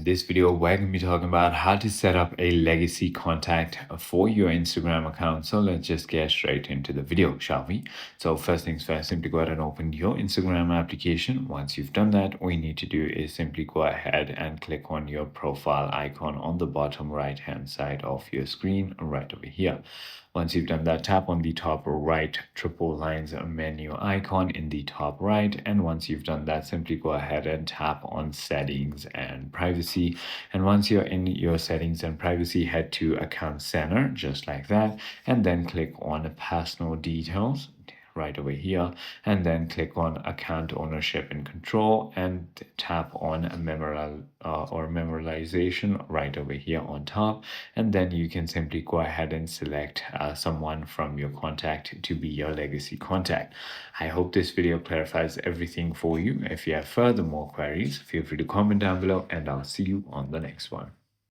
In this video, we're going to be talking about how to set up a legacy contact for your Instagram account. So let's just get straight into the video, shall we? So first things first, simply go ahead and open your Instagram application. Once you've done that, all you need to do is simply go ahead and click on your profile icon on the bottom right-hand side of your screen right over here. Once you've done that, tap on the top right triple lines menu icon in the top right. And once you've done that, simply go ahead and tap on settings and privacy. And once you're in your settings and privacy, head to account center, just like that. And then click on personal details right over here, and then click on account ownership and control and tap on memorialization right over here on top. And then you can simply go ahead and select someone from your contact to be your legacy contact. I hope this video clarifies everything for you. If you have further more queries, feel free to comment down below, and I'll see you on the next one.